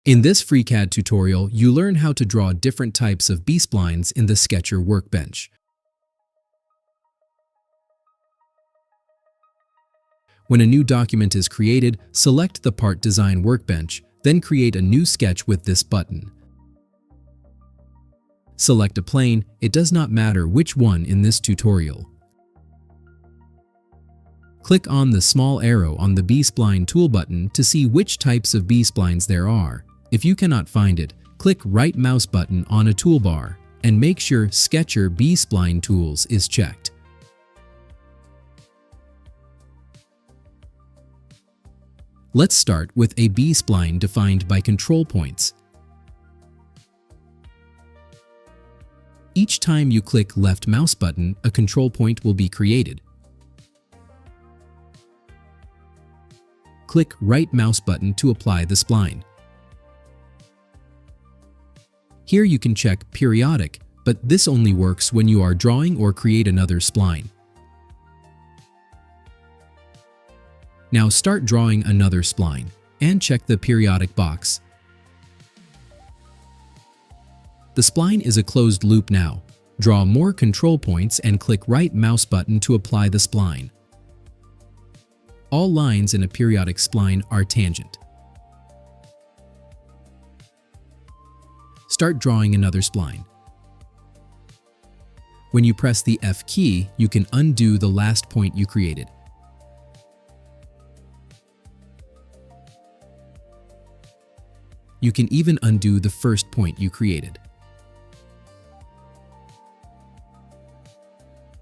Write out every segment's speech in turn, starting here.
In this FreeCAD tutorial, you learn how to draw different types of B-Splines in the Sketcher workbench. When a new document is created, select the Part Design workbench, then create a new sketch with this button. Select a plane, it does not matter which one in this tutorial. Click on the small arrow on the B-Spline tool button to see which types of B-Splines there are. If you cannot find it, click right mouse button on a toolbar and make sure Sketcher B-Spline Tools is checked. Let's start with a B-Spline defined by control points. Each time you click left mouse button, a control point will be created. Click right mouse button to apply the spline. Here you can check periodic, but this only works when you are drawing or create another spline. Now start drawing another spline and check the periodic box. The spline is a closed loop now. Draw more control points and click right mouse button to apply the spline. All lines in a periodic spline are tangent. Start drawing another spline. When you press the F key, you can undo the last point you created. You can even undo the first point you created.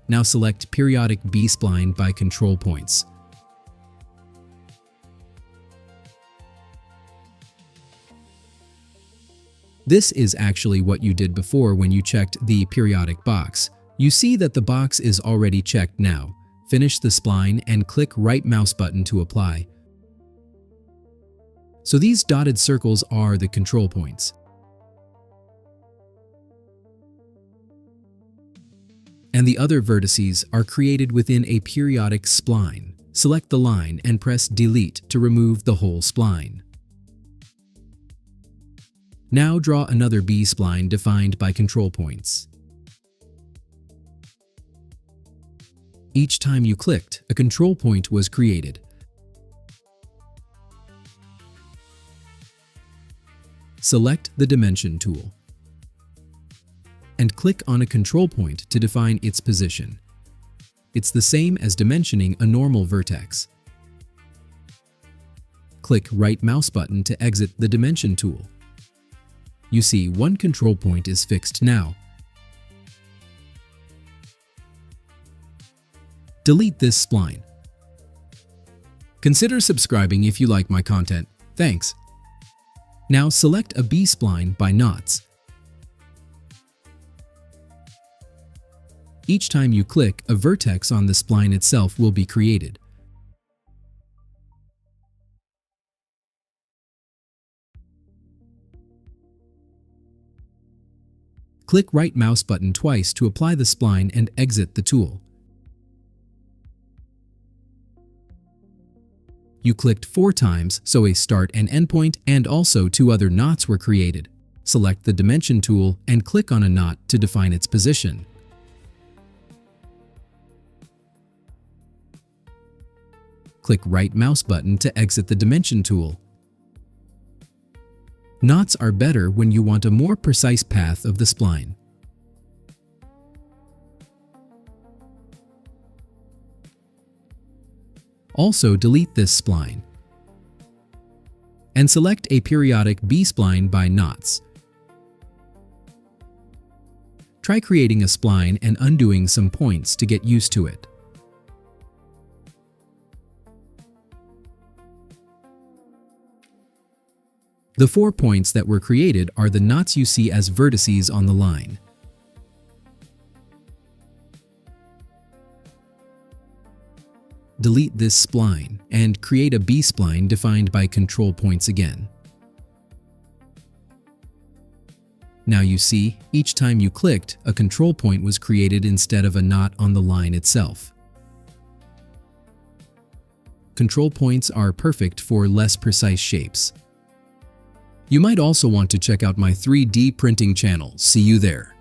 Now select Periodic B-Spline by control points. This is actually what you did before when you checked the periodic box. You see that the box is already checked now. Finish the spline and click right mouse button to apply. So these dotted circles are the control points. And the other vertices are created within a periodic spline. Select the line and press Delete to remove the whole spline. Now draw another B-Spline defined by control points. Each time you clicked, a control point was created. Select the Dimension tool and click on a control point to define its position. It's the same as dimensioning a normal vertex. Click right mouse button to exit the Dimension tool. You see one control point is fixed now. Delete this spline. Consider subscribing if you like my content. Thanks. Now select a B-Spline by knots. Each time you click, a vertex on the spline itself will be created. Click right mouse button twice to apply the spline and exit the tool. You clicked 4 times, so a start and end point and also 2 other knots were created. Select the Dimension tool and click on a knot to define its position. Click right mouse button to exit the Dimension tool. Knots are better when you want a more precise path of the spline. Also delete this spline and select a periodic B-Spline by knots. Try creating a spline and undoing some points to get used to it. The 4 points that were created are the knots you see as vertices on the line. Delete this spline and create a B-Spline defined by control points again. Now you see, each time you clicked, a control point was created instead of a knot on the line itself. Control points are perfect for less precise shapes. You might also want to check out my 3D printing channel. See you there.